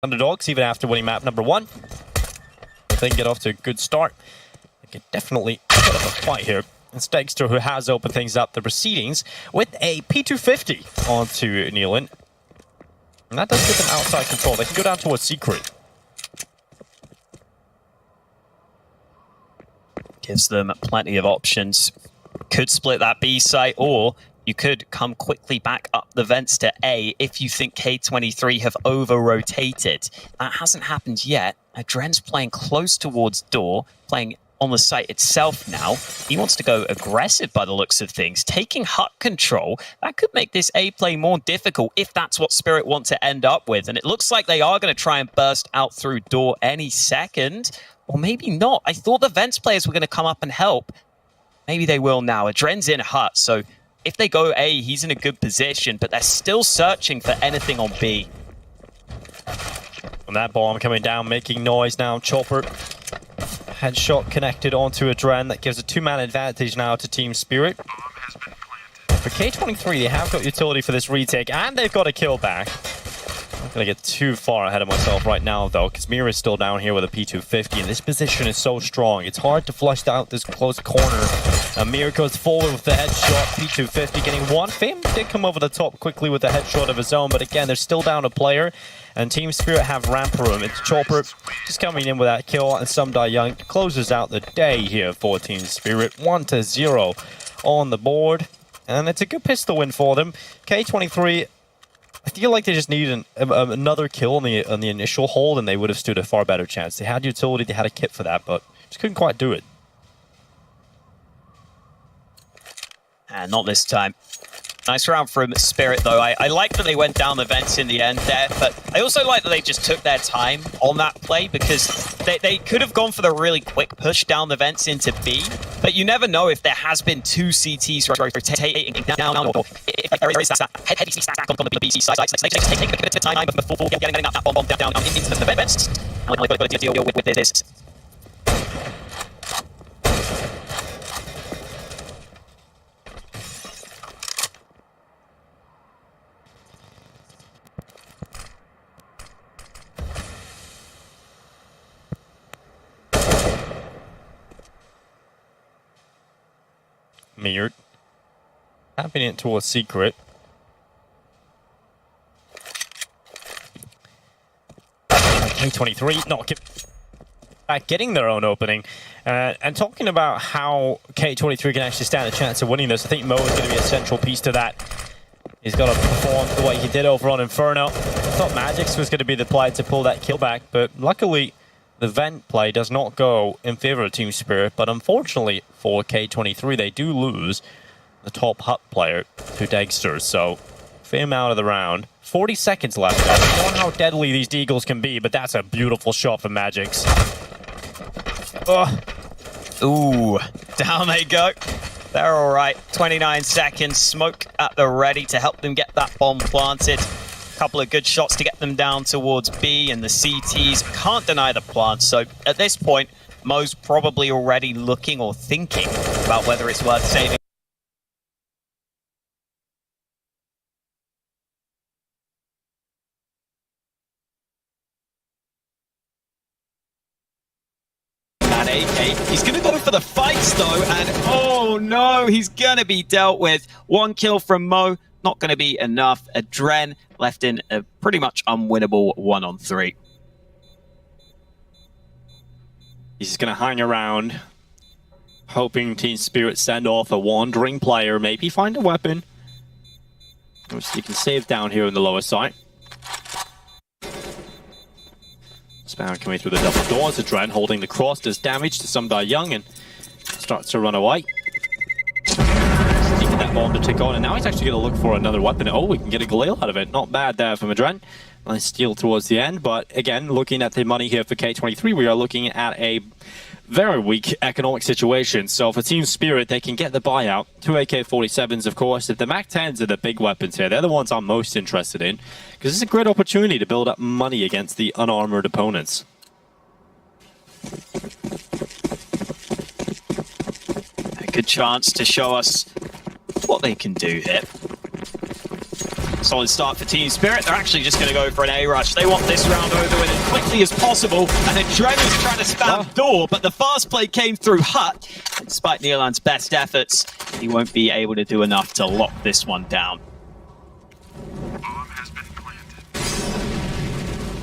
underdogs even after winning map number 1. If they can get off to a good start, they can definitely put up a fight here. It's Dexter who has opened things up the proceedings with a P250 onto Nealon. And that does give them outside control. They can go down towards Secret. Gives them plenty of options. Could split that B site, or you could come quickly back up the vents to A if you think K23 have over-rotated. That hasn't happened yet. Adren's playing close towards door, playing on the site itself now. He wants to go aggressive by the looks of things, taking hut control. That could make this A play more difficult if that's what Spirit want to end up with. And it looks like they are going to try and burst out through door any second. Or maybe not. I thought the vents players were going to come up and help. Maybe they will now. Adren's in hut, so if they go A, he's in a good position, but they're still searching for anything on B. And that bomb coming down, making noise now. Chopper. Headshot connected onto Adren. That gives a 2-man advantage now to Team Spirit. For K23, they have got utility for this retake, and they've got a kill back. I'm not going to get too far ahead of myself right now, though, because Mira is still down here with a P250, and this position is so strong. It's hard to flush out this close corner. Mira goes forward with the headshot. P250 getting one. Fame did come over the top quickly with the headshot of his own, but again, they're still down a player. And Team Spirit have ramp room. It's Chopper just coming in with that kill, and Semoga Young closes out the day here for Team Spirit. 1-0 on the board, and it's a good pistol win for them. K23, I feel like they just need another kill on the initial hold, and they would have stood a far better chance. They had utility, they had a kit for that, but just couldn't quite do it. And not this time. Nice round from Spirit, though. I like that they went down the vents in the end there, but I also like that they just took their time on that play, because they could have gone for the really quick push down the vents into B, but you never know if there has been 2 CTs rotating down, or if there is that heavy stack on the BC side. They just take a bit of time before getting that bomb down into the vents. And we've got to deal with this. Mirrored. Tapping it towards Secret. K23 not getting their own opening. And talking about how K23 can actually stand a chance of winning this, I think Mo is going to be a central piece to that. He's got to perform the way he did over on Inferno. I thought Magix was going to be the play to pull that kill back, but luckily the vent play does not go in favor of Team Spirit, but unfortunately for K23, they do lose the top hut player to Dexter, so Fame out of the round. 40 seconds left. I don't know how deadly these deagles can be, but that's a beautiful shot from Magix. Ooh, down they go. They're all right. 29 seconds. Smoke at the ready to help them get that bomb planted. Couple of good shots to get them down towards B, and the CTs can't deny the plant. So at this point, Mo's probably already looking or thinking about whether it's worth saving. That AK, he's going to go for the fights though, and oh no, he's going to be dealt with. 1 kill from Mo. Not going to be enough. Adren left in a pretty much unwinnable 1-on-3. He's going to hang around, hoping Team Spirit send off a wandering player, maybe find a weapon. Which you can save down here in the lower side. Spam coming through the double doors. Adren holding the cross does damage to Semoga Young and starts to run away. That bomb to tick on, and now he's actually going to look for another weapon. Oh, we can get a Galil out of it. Not bad there from Adren. Nice steal towards the end, but again, looking at the money here for K23, we are looking at a very weak economic situation. So for Team Spirit, they can get the buyout. 2 AK-47s, of course. If the MAC-10s are the big weapons here, they're the ones I'm most interested in, because it's a great opportunity to build up money against the unarmored opponents. A good chance to show us what they can do here. Solid start for Team Spirit. They're actually just going to go for an A-rush. They want this round over with as quickly as possible. And then Dremer's trying to spam door, but the fast play came through Hut. And despite Neoland's best efforts, he won't be able to do enough to lock this one down.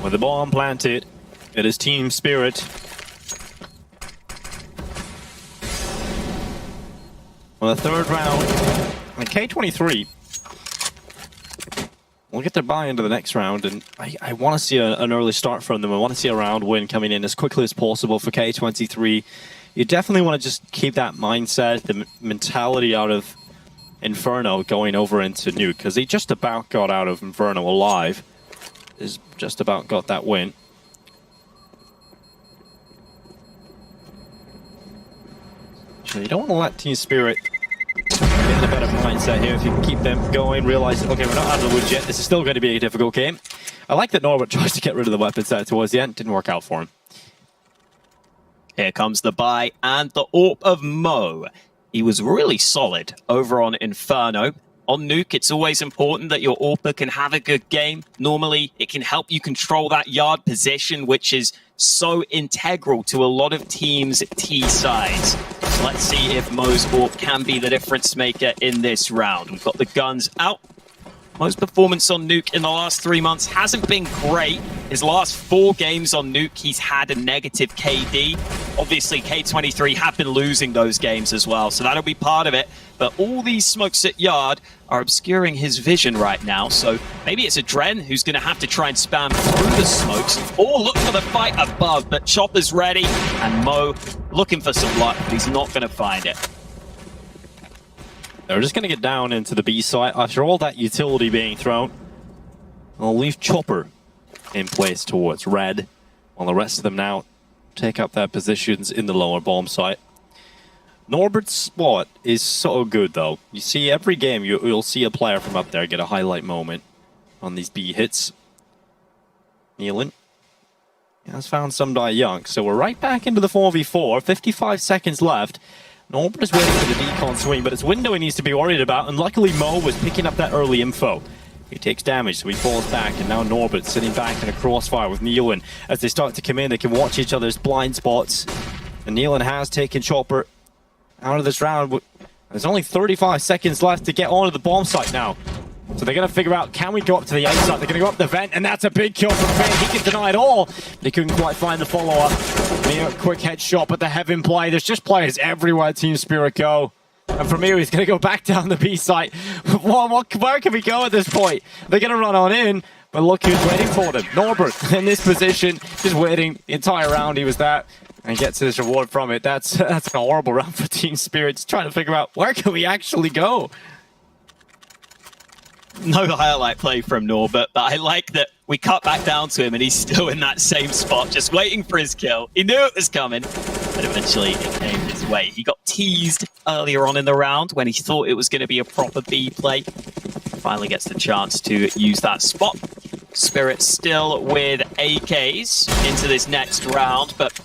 With the bomb planted, it is Team Spirit. On the third round, and K23 will get their buy into the next round, and I want to see an early start from them. I want to see a round win coming in as quickly as possible for K23. You definitely want to just keep that mindset, the mentality out of Inferno going over into Nuke, because they just about got out of Inferno alive. Is just about got that win. So you don't want to let Team Spirit get in a better mindset here. If you can keep them going, realize, okay, we're not out of the woods yet. This is still going to be a difficult game. I like that Norbert tries to get rid of the weapon set towards the end. Didn't work out for him. Here comes the buy and the AWP of Mo. He was really solid over on Inferno. On Nuke, it's always important that your AWPer can have a good game. Normally, it can help you control that yard position, which is so integral to a lot of teams' T sides. So let's see if Mo's AWP can be the difference maker in this round. We've got the guns out. Mo's performance on Nuke in the last 3 months hasn't been great. His last 4 games on Nuke, he's had a negative KD. Obviously, K23 have been losing those games as well, so that'll be part of it. But all these smokes at Yard are obscuring his vision right now, so maybe it's a Dren who's going to have to try and spam through the smokes, or look for the fight above. But Chopper's ready, and Mo looking for some luck, but he's not going to find it. They're just going to get down into the B site after all that utility being thrown. They'll leave Chopper in place towards red, while the rest of them now take up their positions in the lower bomb site. Norbert's spot is so good, though. You see, every game you'll see a player from up there get a highlight moment on these B hits. Nealon has found some die young, so we're right back into the 4v4. 55 seconds left. Norbert is waiting for the decon swing, but it's Window he needs to be worried about, and luckily Mo was picking up that early info. He takes damage, so he falls back, and now Norbert sitting back in a crossfire with Nealon. As they start to come in, they can watch each other's blind spots, and Nealon has taken Chopper out of this round. There's only 35 seconds left to get onto the bomb site now. So they're going to figure out, can we go up to the A site? They're going to go up the vent, and that's a big kill from Finn. He can deny it all, but he couldn't quite find the follow-up. Quick headshot, but the heaven play. There's just players everywhere Team Spirit go. And from here, he's going to go back down the B site. Where can we go at this point? They're going to run on in, but look who's waiting for them. Norbert in this position, just waiting the entire round he was there, and gets his reward from it. That's a horrible round for Team Spirit. Just trying to figure out, where can we actually go? No highlight play from Norbert, but I like that we cut back down to him and he's still in that same spot, just waiting for his kill. He knew it was coming, but eventually it came his way. He got teased earlier on in the round when he thought it was going to be a proper B play. Finally gets the chance to use that spot. Spirit still with AKs into this next round, but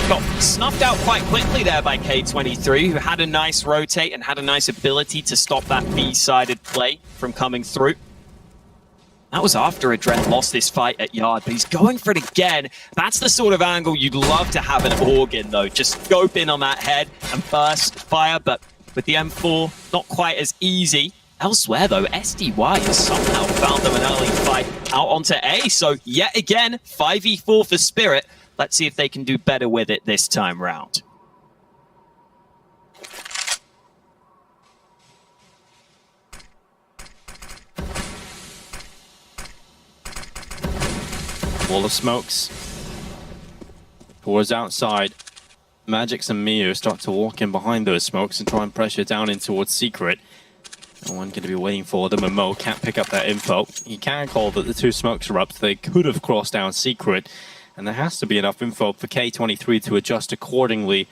got snuffed out quite quickly there by K23, who had a nice rotate and had a nice ability to stop that B-sided play from coming through. That was after Adren lost this fight at Yard, but he's going for it again. That's the sort of angle you'd love to have an AUG in, though. Just scope in on that head and burst fire, but with the M4, not quite as easy. Elsewhere, though, SDY has somehow found them an early fight out onto A, so yet again, 5v4 for Spirit. Let's see if they can do better with it this time round. Wall of smokes towards outside. Magix and Mio start to walk in behind those smokes and try and pressure down in towards Secret. No one going to be waiting for them, and Mo can't pick up that info. He can call that the two smokes are up, so they could have crossed down Secret. And there has to be enough info for K23 to adjust accordingly.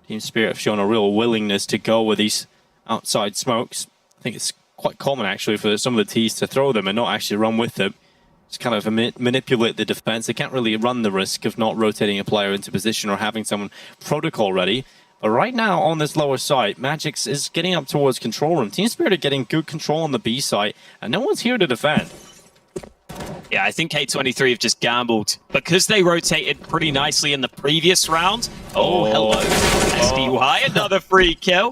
Team Spirit have shown a real willingness to go with these outside smokes. I think it's quite common, actually, for some of the Ts to throw them and not actually run with them. Just kind of manipulate the defense. They can't really run the risk of not rotating a player into position or having someone protocol ready. But right now, on this lower side, Magix is getting up towards control room. Team Spirit are getting good control on the B side, and no one's here to defend. Yeah, I think K23 have just gambled. Because they rotated pretty nicely in the previous round. Oh, hello. SDY, another free kill.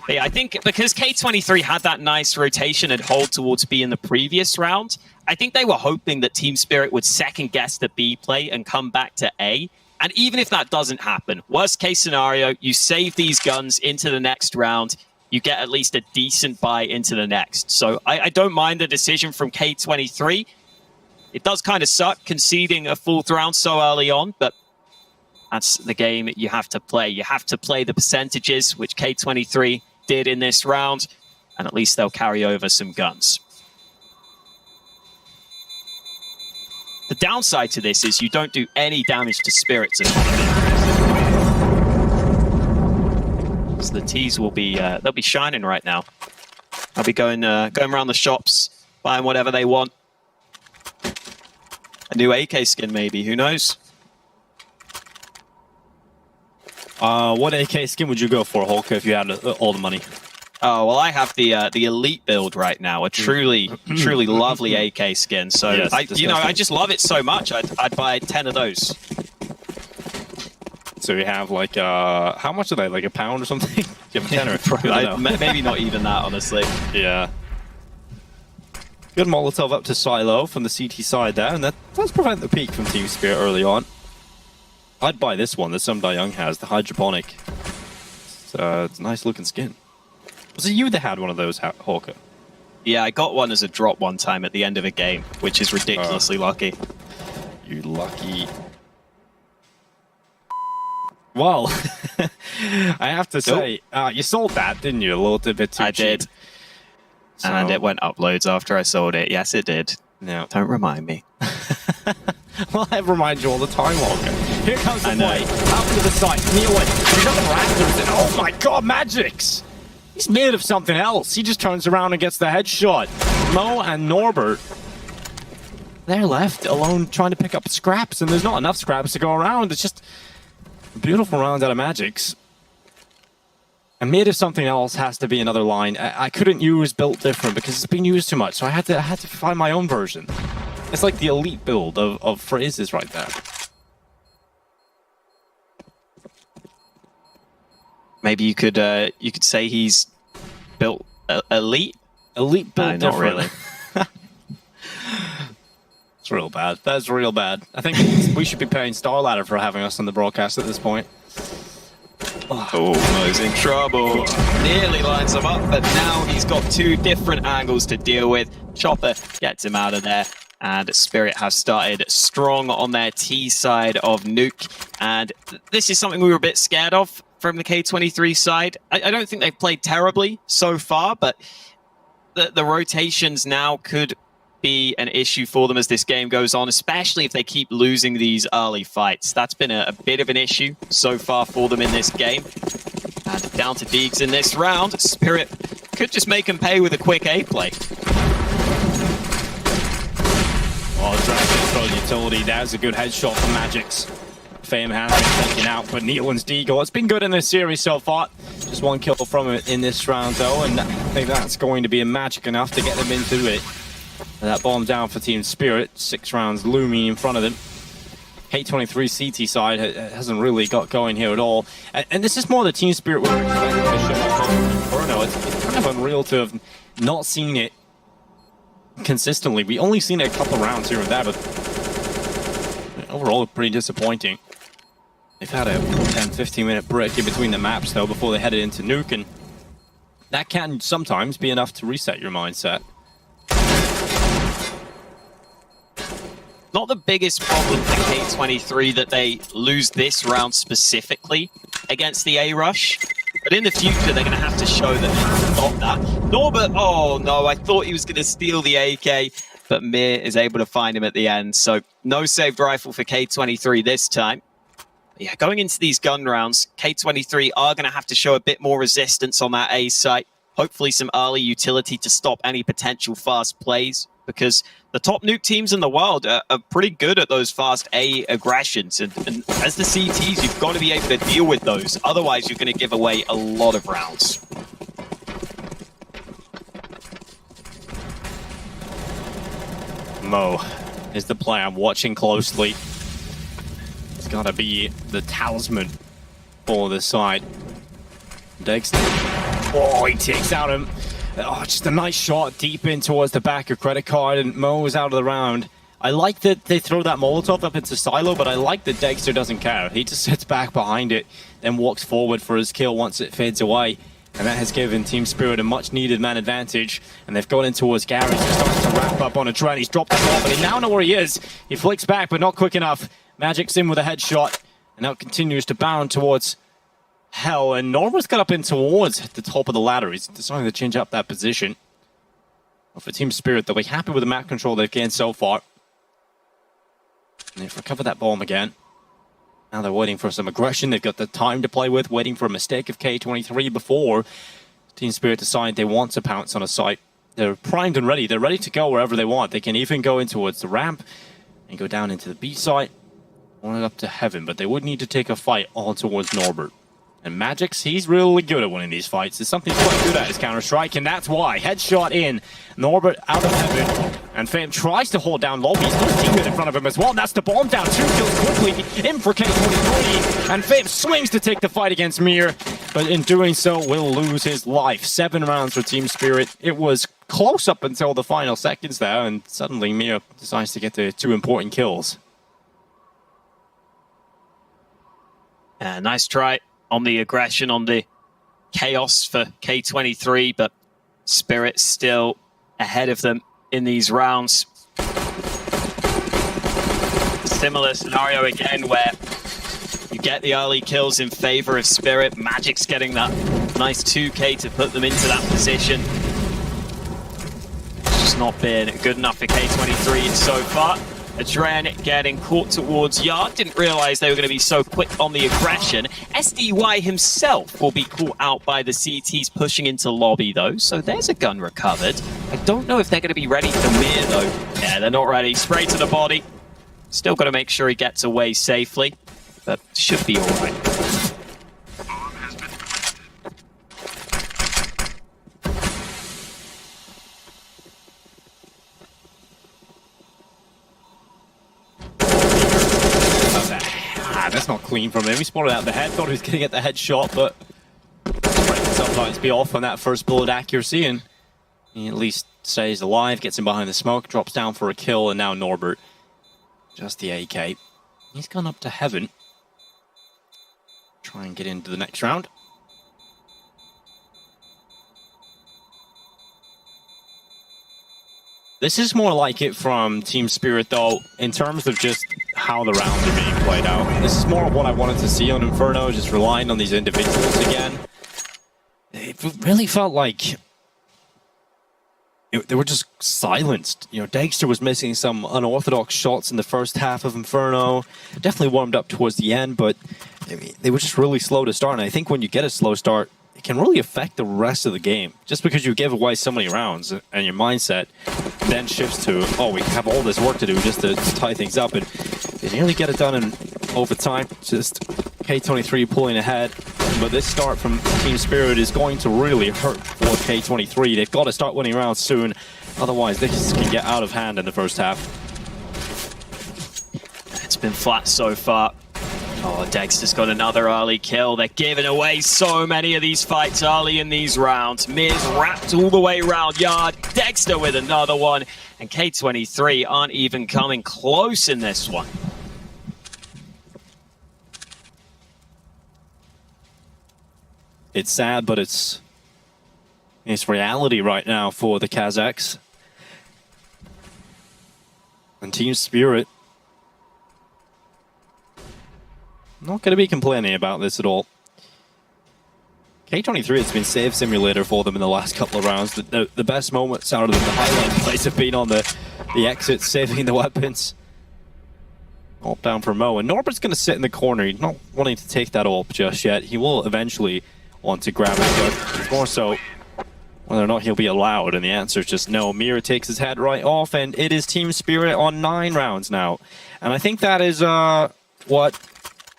But yeah, I think because K23 had that nice rotation and hold towards B in the previous round, I think they were hoping that Team Spirit would second-guess the B play and come back to A. And even if that doesn't happen, worst case scenario, you save these guns into the next round, you get at least a decent buy into the next. So I don't mind the decision from K23. It does kind of suck conceding a 4th round so early on, but that's the game you have to play. You have to play the percentages, which K23 did in this round, and at least they'll carry over some guns. The downside to this is you don't do any damage to spirits. So the T's will be they'll be shining right now. They'll be going around the shops, buying whatever they want. A new AK skin, maybe. Who knows? What AK skin would you go for, Hulk, if you had all the money? Oh, well, I have the elite build right now, a truly lovely AK skin. So yes, I just love it so much. I'd buy 10 of those. So you have like how much are they? Like £1 or something? You have a tenner. Maybe not even that, honestly. Yeah. Good Molotov up to Silo from the CT side there, and that does prevent the peak from Team Spirit early on. I'd buy this one that Some Die Young has, the hydroponic. It's a nice looking skin. Was it you that had one of those, Hawker? Yeah, I got one as a drop one time at the end of a game, which is ridiculously lucky. You lucky. Well, I have to say, you sold that, didn't you? A little bit too cheap. I did. So... And it went up loads after I sold it. Yes, it did. No. Don't remind me. Well, I remind you all the time, Walker. Here comes the play. Out to the side. Nealon. He's got the Raptors. And oh my god, Magix! He's made of something else. He just turns around and gets the headshot. Mo and Norbert, they're left alone trying to pick up scraps, and there's not enough scraps to go around. It's just a beautiful round out of Magix. And made of something else has to be another line. I couldn't use built different because it's been used too much, so I had to find my own version. It's like the elite build of phrases right there. Maybe you could say he's built elite. Elite build not really. It's real bad. That's real bad. I think we should be paying StarLadder for having us on the broadcast at this point. Oh, Mo's in trouble. Nearly lines him up, but now he's got 2 different angles to deal with. Chopper gets him out of there. And Spirit have started strong on their T side of Nuke. And this is something we were a bit scared of from the K23 side. I don't think they've played terribly so far, but the rotations now could be an issue for them as this game goes on, especially if they keep losing these early fights. That's been a bit of an issue so far for them in this game. And down to Deegs in this round. Spirit could just make him pay with a quick A play. Oh, Dragon Control Utility. That was a good headshot from Magix. Fame has been taken out, but Nealon's deagle. It's been good in this series so far. Just 1 kill from him in this round, though, and I think that's going to be magic enough to get them into it. And that bomb down for Team Spirit. 6 rounds looming in front of them. K23 CT side hasn't really got going here at all. And this is more the Team Spirit we were expecting to show up on Inferno. It's kind of unreal to have not seen it consistently. We only seen it a couple rounds here and there, but overall pretty disappointing. They've had a 10-15 minute break in between the maps though before they headed into Nuke, and that can sometimes be enough to reset your mindset. Not the biggest problem for K23 that they lose this round specifically against the A-Rush. But in the future, they're going to have to show that they've got that. Norbert, oh no, I thought he was going to steal the AK, but Mir is able to find him at the end. So no saved rifle for K23 this time. But yeah, going into these gun rounds, K23 are going to have to show a bit more resistance on that A site. Hopefully some early utility to stop any potential fast plays. because the top nuke teams in the world are pretty good at those fast A aggressions. And as the CTs, you've got to be able to deal with those. Otherwise, you're going to give away a lot of rounds. Mo is the player I'm watching closely. It's got to be the talisman for the side. Dexter. Oh, he takes out him. Oh, just a nice shot deep in towards the back of credit card, and Mo is out of the round. I like that they throw that Molotov up into silo, but I like that Dexter doesn't care. He just sits back behind it, then walks forward for his kill once it fades away. And that has given Team Spirit a much-needed man advantage. And they've gone in towards Gary. He's starting to wrap up on a trend. He's dropped the ball, but they now know where he is. He flicks back, but not quick enough. Magic's in with a headshot. And now continues to bound towards Hell. And Norma's got up in towards the top of the ladder. He's deciding to change up that position. Well, for Team Spirit, they'll be happy with the map control they've gained so far. And they've recovered that bomb again. Now they're waiting for some aggression. They've got the time to play with, waiting for a mistake of K23 before Team Spirit decide they want to pounce on a site. They're primed and ready. They're ready to go wherever they want. They can even go in towards the ramp and go down into the B site or up to heaven, but they would need to take a fight all towards Norbert. And Magix, he's really good at winning these fights. It's something he's quite good at, is Counter-Strike, and that's why. Headshot in, Norbert out of heaven, and Fame tries to hold down Lobby. He's got a teammate in front of him as well, and that's the bomb down. 2 kills quickly, in for K23, and Fame swings to take the fight against Mir, but in doing so, will lose his life. 7 rounds for Team Spirit. It was close up until the final seconds there, and suddenly Mir decides to get the 2 important kills. Nice try on the aggression, on the chaos for K23, but Spirit still ahead of them in these rounds. Similar scenario again where you get the early kills in favor of Spirit. Magic's getting that nice 2K to put them into that position. It's just not been good enough for K23 so far. Adren getting caught towards Yard. Didn't realize they were going to be so quick on the aggression. SDY himself will be caught out by the CTs pushing into lobby, though. So there's a gun recovered. I don't know if they're going to be ready for Mir, though. Yeah, they're not ready. Spray to the body. Still got to make sure he gets away safely, but should be all right. That's not clean from him. He spotted out the head, thought he was going to get the headshot, but can sometimes be off on that first bullet accuracy, and he at least stays alive, gets him behind the smoke, drops down for a kill, and now Norbert, just the AK. He's gone up to heaven. Try and get into the next round. This is more like it from Team Spirit, though, in terms of just how the rounds are being played out. This is more of what I wanted to see on Inferno, just relying on these individuals again. It really felt like they were just silenced. You know, Dexter was missing some unorthodox shots in the first half of Inferno. Definitely warmed up towards the end, but I mean, they were just really slow to start. And I think when you get a slow start, it can really affect the rest of the game. Just because you give away so many rounds and your mindset then shifts to, oh, we have all this work to do just to tie things up. And they nearly get it done in overtime. Just K23 pulling ahead. But this start from Team Spirit is going to really hurt for K23. They've got to start winning rounds soon. Otherwise, this can get out of hand in the first half. It's been flat so far. Oh, Dexter's got another early kill. They're giving away so many of these fights early in these rounds. Miz wrapped all the way around Yard. Dexter with another one. And K23 aren't even coming close in this one. It's sad, but it's reality right now for the Kazakhs. And Team Spirit, not going to be complaining about this at all. K23 has been save simulator for them in the last couple of rounds. The best moments out of the highlight plays have been on the exits, saving the weapons. Up down for Mo, and Norbert's going to sit in the corner. He's not wanting to take that ult just yet. He will eventually want to grab it, but he's more so whether or not he'll be allowed, and the answer is just no. Mira takes his head right off, and it is Team Spirit on 9 rounds now. And I think that is what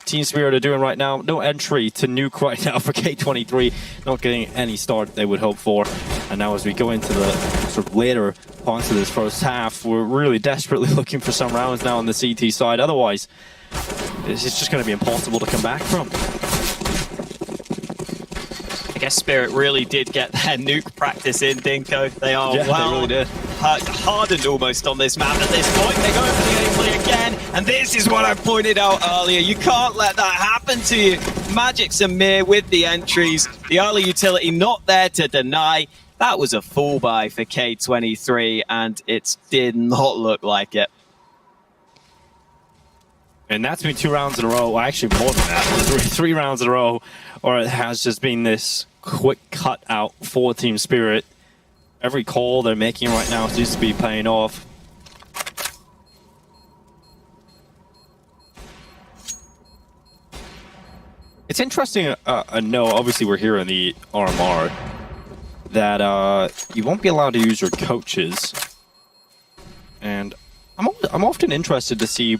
Team Spirit are doing right now. No entry to nuke right now for K23, not getting any start they would hope for. And now as we go into the sort of later parts of this first half, we're really desperately looking for some rounds now on the CT side. Otherwise, it's just going to be impossible to come back from. I guess Spirit really did get their nuke practice in, Dinko. They are They really did. hardened almost on this map at this point. They go for the A-play again, and this is what I pointed out earlier. You can't let that happen to you. Magic Samir with the entries. The early utility not there to deny. That was a full buy for K23, and it did not look like it. And that's been 2 rounds in a row, well, actually more than that, 3 rounds in a row, or it has just been this quick cut out for Team Spirit. Every call they're making right now seems to be paying off. It's interesting, no, obviously we're here in the RMR, that you won't be allowed to use your coaches. And I'm often interested to see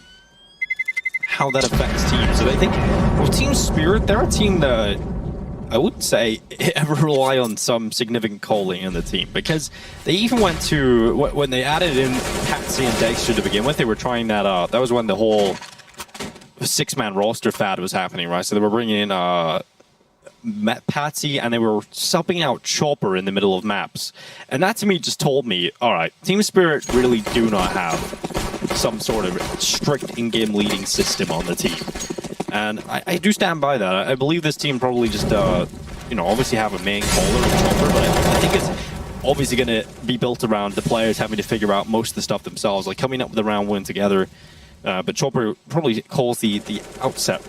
how that affects teams. And I think with Team Spirit, they're a team that I wouldn't say ever rely on some significant calling in the team, because they even went to, when they added in Patsy and Dexter to begin with, they were trying that out. That was when the whole 6-man roster fad was happening, right? So they were bringing in Patsy, and they were subbing out Chopper in the middle of maps. And that to me just told me, all right, Team Spirit really do not have some sort of strict in-game leading system on the team. And I do stand by that. I believe this team probably just, you know, obviously have a main caller and Chopper, but I think it's obviously going to be built around the players having to figure out most of the stuff themselves, like coming up with a round win together. But Chopper probably calls the outset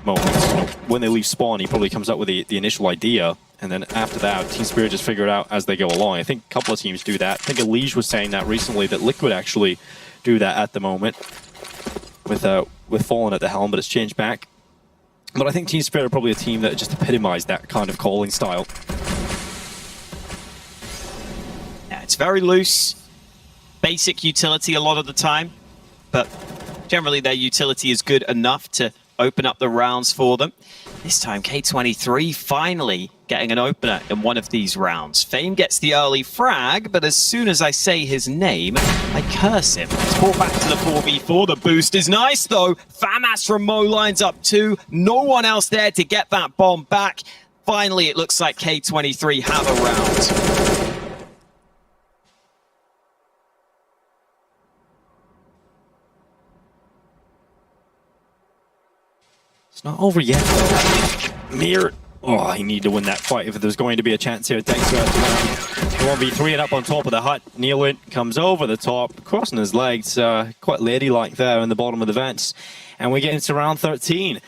moments. You know, when they leave spawn, he probably comes up with the initial idea, and then after that, Team Spirit just figure it out as they go along. I think a couple of teams do that. I think Elige was saying that recently, that Liquid actually do that at the moment with Fallen at the helm, but it's changed back. But I think Team Spirit are probably a team that just epitomized that kind of calling style. Yeah, it's very loose, basic utility a lot of the time, but generally their utility is good enough to open up the rounds for them. This time K23 finally getting an opener in one of these rounds. Fame gets the early frag, but as soon as I say his name, I curse him. It's brought back to the 4v4. The boost is nice though. Famas from Mo lines up 2. No one else there to get that bomb back. Finally, it looks like K23 have a round. It's not over yet, though. Mir, oh, he needed to win that fight if there's going to be a chance here. Dexter has to 1v3 and up on top of the hut. Nealon comes over the top, crossing his legs, quite ladylike there in the bottom of the vents. And we get into round 13.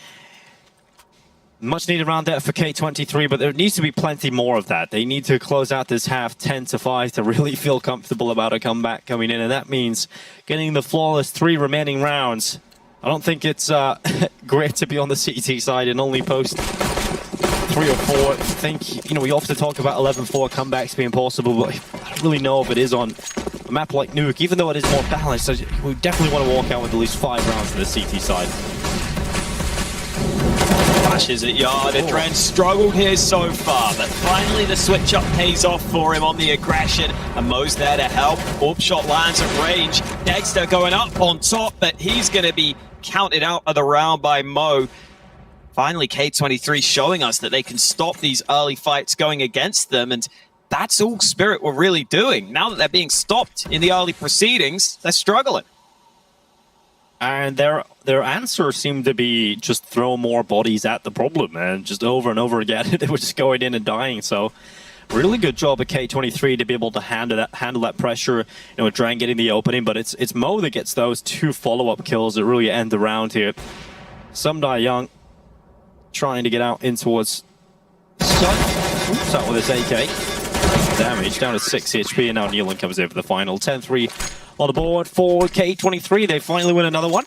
Much needed round there for K23, but there needs to be plenty more of that. They need to close out this half 10-5 to really feel comfortable about a comeback coming in, and that means getting the flawless 3 remaining rounds. I don't think it's great to be on the CT side and only post 3 or 4. I think, you know, we often talk about 11-4 comebacks being possible, but I don't really know if it is on a map like Nuke. Even though it is more balanced, we definitely want to walk out with at least 5 rounds on the CT side. Flashes at Yard. Adren struggled here so far, but finally the switch up pays off for him on the aggression, and Mo's there to help. Orb shot lands at range. Dexter going up on top, but he's going to be counted out of the round by Mo. Finally, K23 showing us that they can stop these early fights going against them, and that's all Spirit were really doing. Now that they're being stopped in the early proceedings, they're struggling. And their answer seemed to be just throw more bodies at the problem, and just over and over again they were just going in and dying. So really good job at K23 to be able to handle that pressure, you know, with Dran getting the opening, but it's Mo that gets those 2 follow-up kills that really end the round here. Some Die Young trying to get out in towards Sun. Oops, out with his AK. Damage down to 6 HP, and now Nealon comes in for the final. 10-3 on the board for K23. They finally win another one.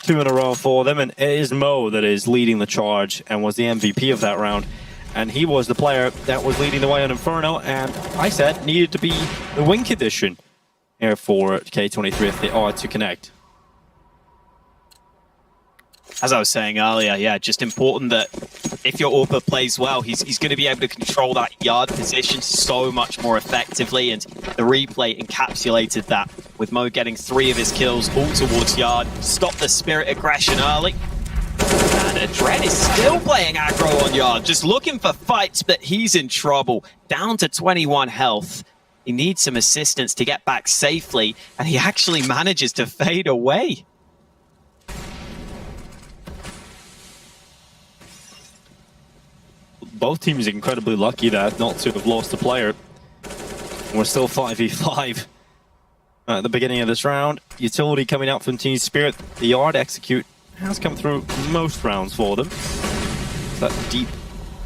2 in a row for them, and it is Mo that is leading the charge and was the MVP of that round. And he was the player that was leading the way on Inferno, and I said needed to be the win condition here for K23 if they are to connect. As I was saying earlier, yeah, just important that if your AWP plays well, he's going to be able to control that yard position so much more effectively, and the replay encapsulated that with Mo getting 3 of his kills all towards yard, stop the Spirit aggression early. And Dread is still playing aggro on yard, just looking for fights, but he's in trouble. Down to 21 health. He needs some assistance to get back safely, and he actually manages to fade away. Both teams are incredibly lucky that not to have lost a player. We're still 5v5 at the beginning of this round. Utility coming out from Team Spirit. The yard execute has come through most rounds for them. That deep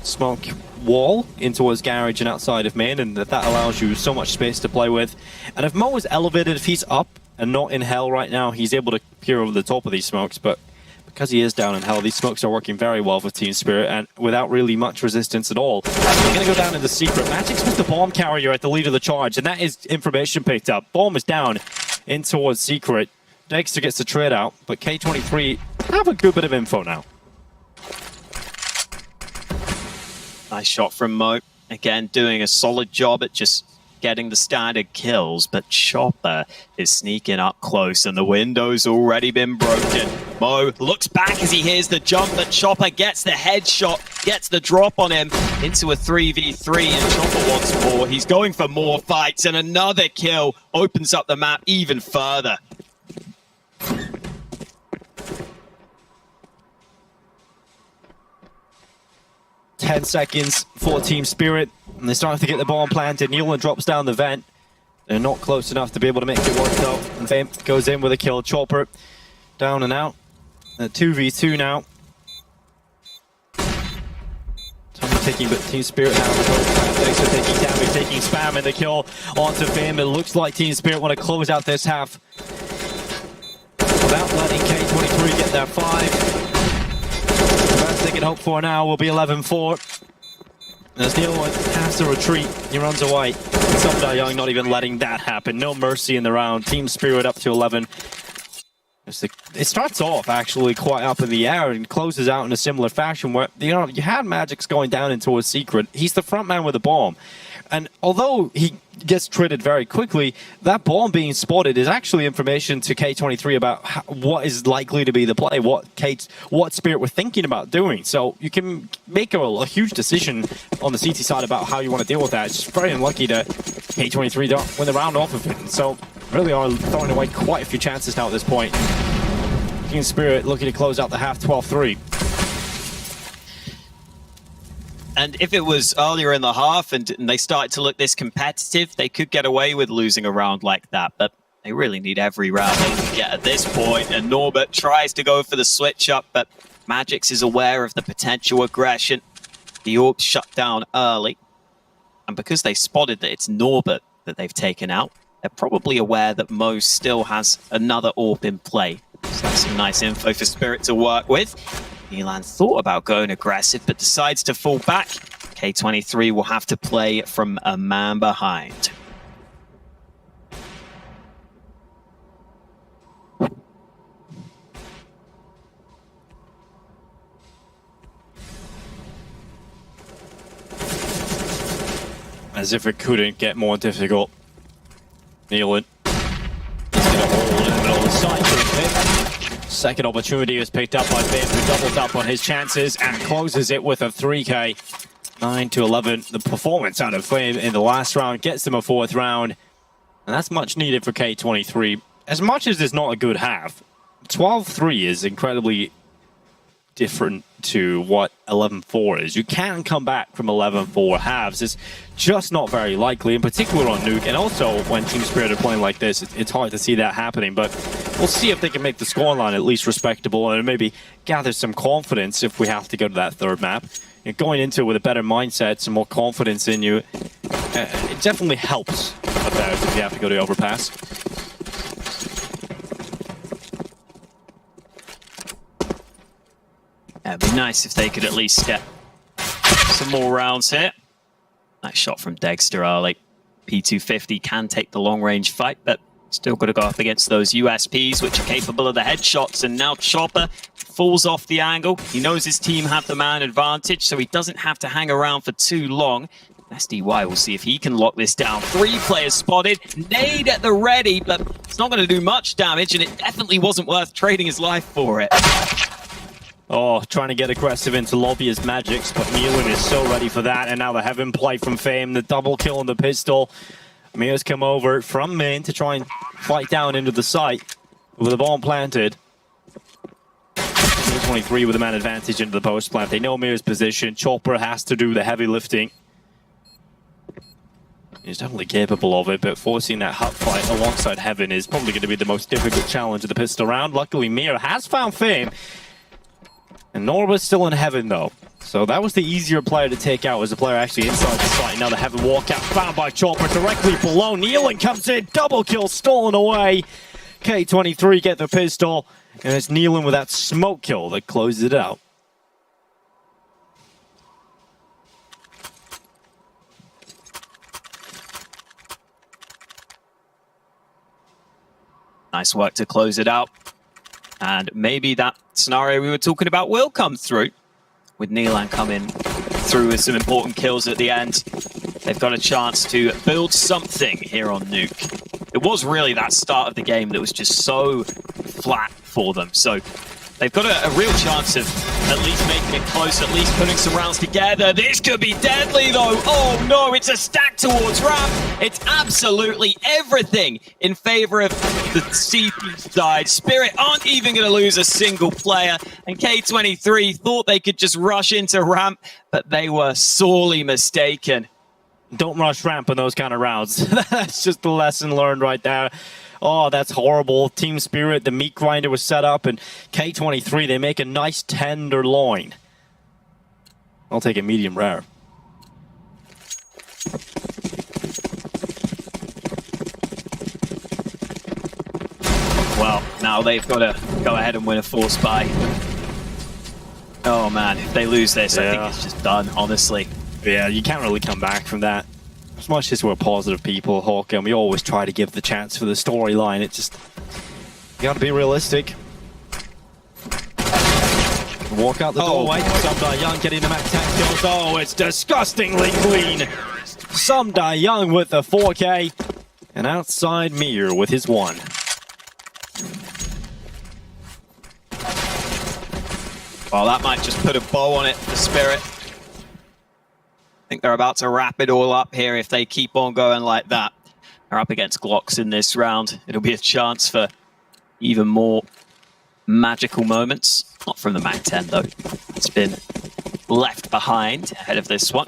smoke wall in towards garage and outside of main, and that allows you so much space to play with. And if Mo is elevated, if he's up and not in hell right now, he's able to peer over the top of these smokes, but because he is down in hell, these smokes are working very well for Team Spirit, and without really much resistance at all. They're going to go down into Secret. Magic's was the bomb carrier at the lead of the charge, and that is information picked up. Bomb is down in towards Secret. Dexter gets the trade out, but K23 have a good bit of info now. Nice shot from Mo. Again, doing a solid job at just getting the standard kills, but Chopper is sneaking up close and the window's already been broken. Mo looks back as he hears the jump, but Chopper gets the headshot, gets the drop on him into a 3v3, and Chopper wants more. He's going for more fights, and another kill opens up the map even further. Ten seconds for Team Spirit, and they're starting to get the bomb planted. Newland drops down the vent. They're not close enough to be able to make it work though. And Fame goes in with a kill. Chopper down and out. 2v2 now. Tommy taking, but Team Spirit now. Dexter taking damage, taking spam, and the kill onto Fame. It looks like Team Spirit want to close out this half without letting K23 get their 5. The best they can hope for now will be 11-4. As Neil has to retreat, he runs away. Sumda Young not even letting that happen. No mercy in the round. Team Spirit up to 11. It starts off actually quite up in the air and closes out in a similar fashion where, you know, you had Magic's going down into a Secret. He's the front man with a bomb. And although he gets traded very quickly, that bomb being spotted is actually information to K23 about what is likely to be the play, what Spirit were thinking about doing. So you can make a huge decision on the CT side about how you want to deal with that. It's just very unlucky that K23 don't win the round off of it. So really are throwing away quite a few chances now at this point. Team Spirit looking to close out the half 12-3. And if it was earlier in the half and they started to look this competitive, they could get away with losing a round like that. But they really need every round they can get at this point. And Norbert tries to go for the switch up, but Magix is aware of the potential aggression. The AWP shut down early. And because they spotted that it's Norbert that they've taken out, they're probably aware that Mo still has another AWP in play. So that's some nice info for Spirit to work with. Milan thought about going aggressive, but decides to fall back. K23 will have to play from a man behind. As if it couldn't get more difficult. Nealon. He's going to hold in the middle of the site. Second opportunity is picked up by Fame, who doubles up on his chances and closes it with a 3K. 9-11. The performance out of Fame in the last round gets them a 4th round. And that's much needed for K23. As much as it's not a good half, 12-3 is incredibly different to what 11-4 is. You can come back from 11-4 halves. It's just not very likely, in particular on Nuke. And also, when Team Spirit are playing like this, it's hard to see that happening. But we'll see if they can make the scoreline at least respectable and maybe gather some confidence if we have to go to that 3rd map. And going into it with a better mindset, some more confidence in you, it definitely helps about if you have to go to Overpass. Yeah, it'd be nice if they could at least get some more rounds here. Nice shot from Dexter early. P250 can take the long-range fight, but still got to go up against those USPs, which are capable of the headshots. And now Chopper falls off the angle. He knows his team have the man advantage, so he doesn't have to hang around for too long. SDY will see if he can lock this down. 3 players spotted, nade at the ready, but it's not going to do much damage, and it definitely wasn't worth trading his life for it. Oh, trying to get aggressive into lobby is Magic's, but Nealon is so ready for that, and now the Heaven play from Fame, the double kill on the pistol. Mir's come over from main to try and fight down into the site with the bomb planted. K23 with the man advantage into the post plant. They know Mir's position. Chopper has to do the heavy lifting. He's definitely capable of it, but forcing that hut fight alongside Heaven is probably going to be the most difficult challenge of the pistol round. Luckily, Mir has found Fame. And Norba's still in Heaven, though. So that was the easier player to take out, was the player actually inside the site. Now the Heaven walkout found by Chopper directly below. Nealon comes in, double kill stolen away. K23 get the pistol, and it's Nealon with that smoke kill that closes it out. Nice work to close it out. And maybe that scenario we were talking about will come through, with Nealon coming through with some important kills at the end. They've got a chance to build something here on Nuke. It was really that start of the game that was just so flat for them. So they've got a real chance of at least making it close, at least putting some rounds together. This could be deadly, though. Oh, no, it's a stack towards Ramp. It's absolutely everything in favor of the CP side. Spirit aren't even going to lose a single player, and K23 thought they could just rush into Ramp, but they were sorely mistaken. Don't rush Ramp in those kind of rounds. That's just the lesson learned right there. Oh, that's horrible. Team Spirit, the meat grinder was set up, and K23, they make a nice tenderloin. I'll take a medium rare. Well, now they've got to go ahead and win a force buy. Oh man, if they lose this, I think it's just done, honestly. Yeah, you can't really come back from that. As much as we're positive people, Hawk, and we always try to give the chance for the storyline, it just... You gotta be realistic. Walk out the doorway. Sumdai Young getting the max 10 kills. Oh, it's disgustingly clean. Sumdai Young with the 4K. And outside Mir with his 1. Well, that might just put a bow on it for Spirit. I think they're about to wrap it all up here if they keep on going like that. They're up against Glocks in this round. It'll be a chance for even more magical moments. Not from the MAC-10, though. It's been left behind ahead of this one.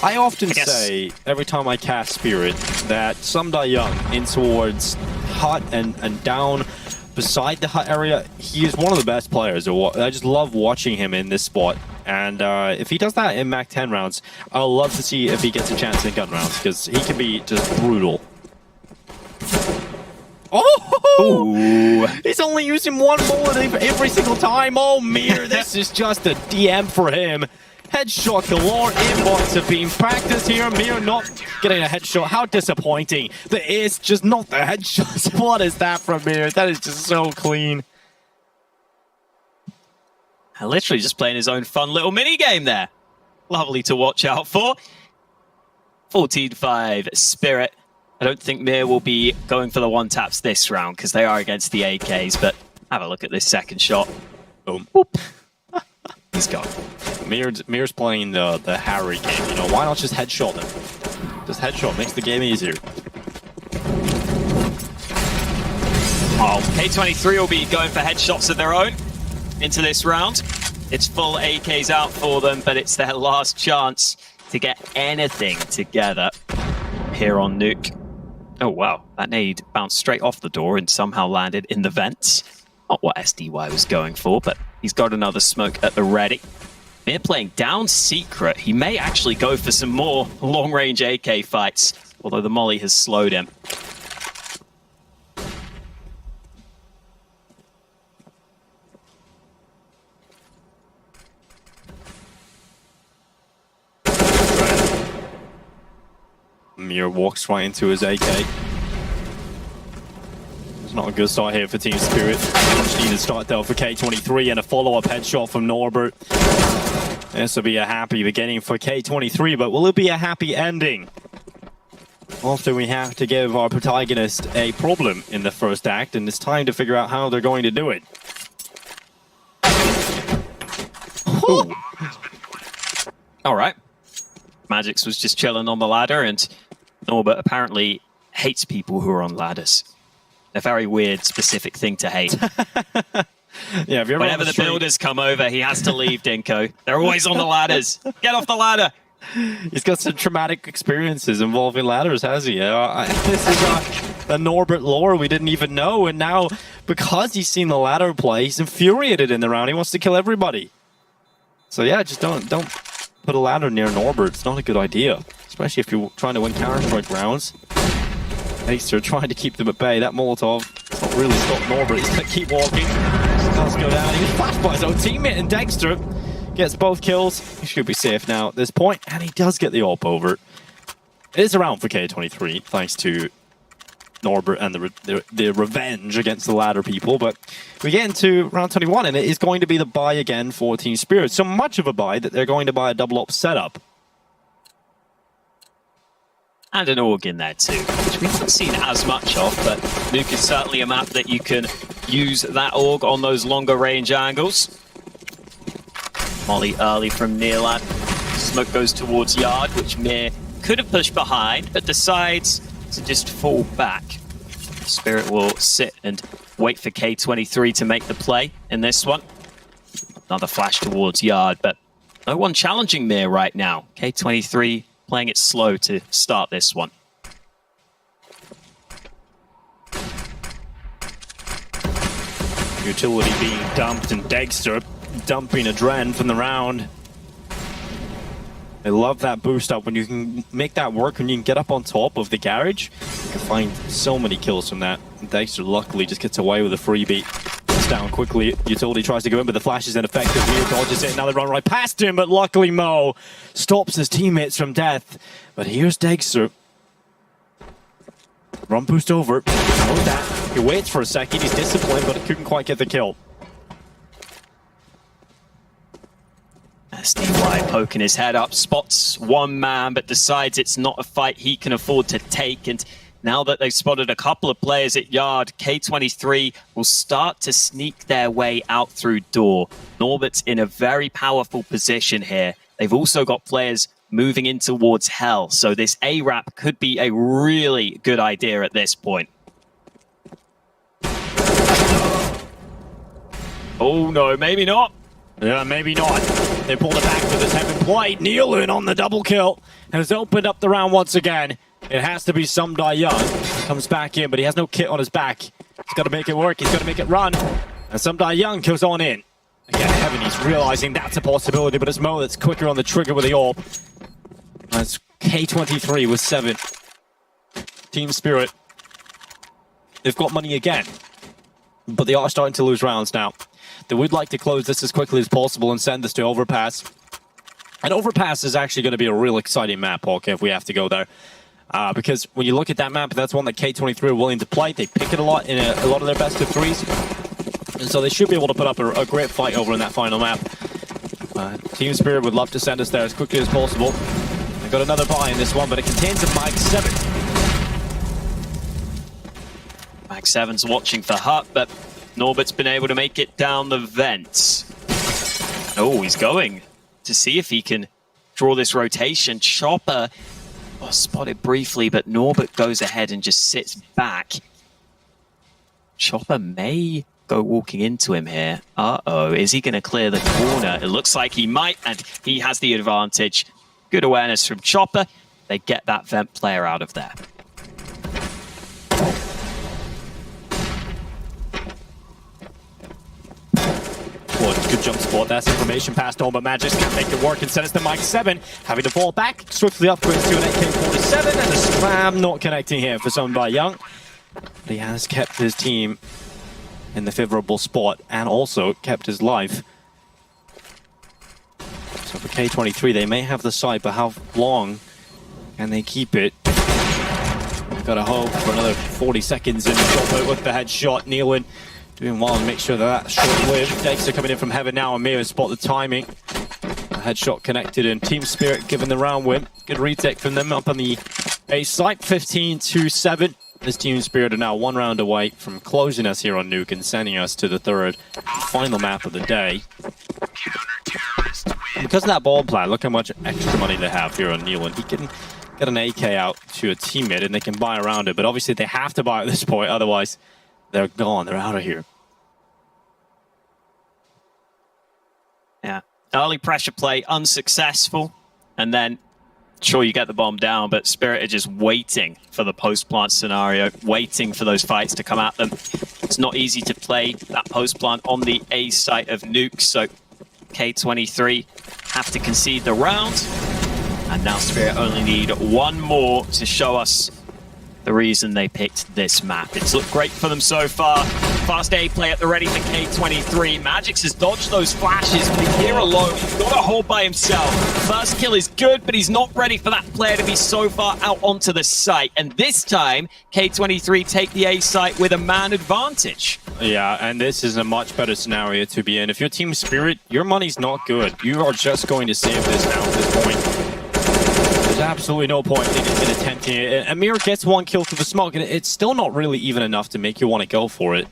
I often say, every time I cast Spirit, that Sumdai Young in towards hut and down beside the hut area, he is one of the best players. I just love watching him in this spot. And if he does that in MAC-10 rounds, I'll love to see if he gets a chance in gun rounds, because he can be just brutal. Oh! Ooh. He's only using 1 bullet every single time. Oh, Mir, this is just a DM for him. Headshot galore, inbox have been practiced here. Mir not getting a headshot. How disappointing. The ace, just not the headshots. What is that from Mir? That is just so clean. Literally just playing his own fun little mini game there. Lovely to watch out for. 14-5 Spirit. I don't think Mir will be going for the one-taps this round because they are against the AKs, but have a look at this second shot. Boom. Whoop. He's gone. Mir's playing the Harry game, you know, why not just headshot them? Just headshot, makes the game easier. Oh, K23 will be going for headshots of their own into this round. It's full AKs out for them, but it's their last chance to get anything together here on Nuke. Oh wow, that nade bounced straight off the door and somehow landed in the vents. Not what SDY was going for, but he's got another smoke at the ready. Mir playing down secret. He may actually go for some more long-range AK fights, although the molly has slowed him. RMR walks right into his AK. It's not a good start here for Team Spirit. Much needed start though for K23 and a follow-up headshot from Norbert. This will be a happy beginning for K23, but will it be a happy ending? Often we have to give our protagonist a problem in the first act, and it's time to figure out how they're going to do it. All right. Magix was just chilling on the ladder, and Norbert apparently hates people who are on ladders. A very weird, specific thing to hate. Yeah, if you're Whenever the builders come over, he has to leave, Dinko. They're always on the ladders. Get off the ladder. He's got some traumatic experiences involving ladders, has he? This is a Norbert lore we didn't even know, and now, because he's seen the ladder play, he's infuriated in the round. He wants to kill everybody. So yeah, just don't put a ladder near Norbert. It's not a good idea, especially if you're trying to win Counter-Strike rounds. Acer trying to keep them at bay. That Molotov does not really stop Norbert. He's going to keep walking. Does go down. He's flashed by his own teammate, and Dexter gets both kills. He should be safe now at this point, and he does get the AWP over. It is a round for K23, thanks to Norbert and the revenge against the ladder people, but we get into round 21, and it is going to be the buy again for Team Spirit. So much of a buy that they're going to buy a double op setup. And an AUG in there too, which we haven't seen as much of, but Nuke is certainly a map that you can use that AUG on those longer range angles. Molly early from Nearlad. Smoke goes towards Yard, which Mir could have pushed behind, but decides to just fall back. Spirit will sit and wait for K23 to make the play in this one. Another flash towards Yard, but no one challenging Mir right now. K23 playing it slow to start this one. Utility being dumped, and Dexter dumping a Dren from the round. I love that boost up when you can make that work, when you can get up on top of the garage. You can find so many kills from that. And Dexter luckily just gets away with a freebie. It's down quickly. Utility tries to go in, but the flash is ineffective. Mir dodges it, another run right past him, but luckily Mo stops his teammates from death. But here's Dexter. Run boost over. Knows that. He waits for a second. He's disciplined, but couldn't quite get the kill. Steve White poking his head up, spots one man, but decides it's not a fight he can afford to take. And now that they've spotted a couple of players at Yard, K23 will start to sneak their way out through door. Norbert's in a very powerful position here. They've also got players moving in towards Hell, so this A-Rap could be a really good idea at this point. Oh no, maybe not. Yeah, maybe not. They pulled it back with this heaven play. Nealon on the double kill has opened up the round once again. It has to be Some Die Young. Comes back in, but he has no kit on his back. He's got to make it work. He's got to make it run. And Some Die Young goes on in. Again, Heaven, he's realizing that's a possibility, but it's Mo that's quicker on the trigger with the AWP. That's K23 with 7. Team Spirit. They've got money again, but they are starting to lose rounds now. They would like to close this as quickly as possible and send this to Overpass. And Overpass is actually going to be a real exciting map, Hawk, if we have to go there. Because when you look at that map, that's one that K23 are willing to play. They pick it a lot in a lot of their best of threes. And so they should be able to put up a great fight over in that final map. Team Spirit would love to send us there as quickly as possible. They've got another buy in this one, but it contains a Mag 7. Mag 7's watching for Hut, but Norbert's been able to make it down the vents. Oh, he's going to see if he can draw this rotation. Chopper spotted briefly, but Norbert goes ahead and just sits back. Chopper may go walking into him here. Uh-oh, is he going to clear the corner? It looks like he might, and he has the advantage. Good awareness from Chopper. They get that vent player out of there. Good jump spot. That's information passed on, but Magix can't make it work and send us to Mag 7. Having to fall back, swiftly upgrades to an AK-47, and a slam not connecting here for Some Die Young. But he has kept his team in the favorable spot and also kept his life. So for K23, they may have the site, but how long can they keep it? Got to hope for another 40 seconds and drop out with the headshot. Nealon doing well and make sure that that's short-lived. Dexter coming in from heaven now, and Mira spot the timing. The headshot connected, and Team Spirit given the round win. Good retake from them up on the A site, 15-7. This Team Spirit are now one round away from closing us here on Nuke and sending us to the third and final map of the day. And because of that ball plan, look how much extra money they have here on Nealon. He can get an AK out to a teammate and they can buy around it, but obviously they have to buy at this point, otherwise they're gone, they're out of here. Yeah, early pressure play unsuccessful, and then sure you get the bomb down, but Spirit are just waiting for the post-plant scenario, waiting for those fights to come at them. It's not easy to play that post-plant on the A site of Nuke, so K23 have to concede the round, and now Spirit only need one more to show us the reason they picked this map. It's looked great for them so far. Fast A play at the ready for K23. Magix has dodged those flashes, but here alone, he's got a hold by himself. First kill is good, but he's not ready for that player to be so far out onto the site. And this time, K23 take the A site with a man advantage. Yeah, and this is a much better scenario to be in. If you're Team Spirit, your money's not good. You are just going to save this now at this point. There's absolutely no point in attempting it. Amir gets one kill through the smoke, and it's still not really even enough to make you want to go for it.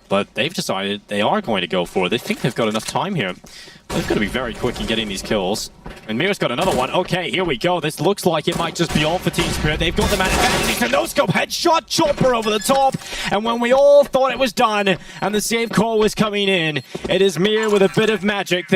But they've decided they are going to go for it. They think they've got enough time here. They've got to be very quick in getting these kills. And Mir's got another one. Okay, here we go. This looks like it might just be all for Team Spirit. They've got the man advantage. The no-scope headshot, chopper over the top. And when we all thought it was done and the save call was coming in, it is Mir with a bit of magic.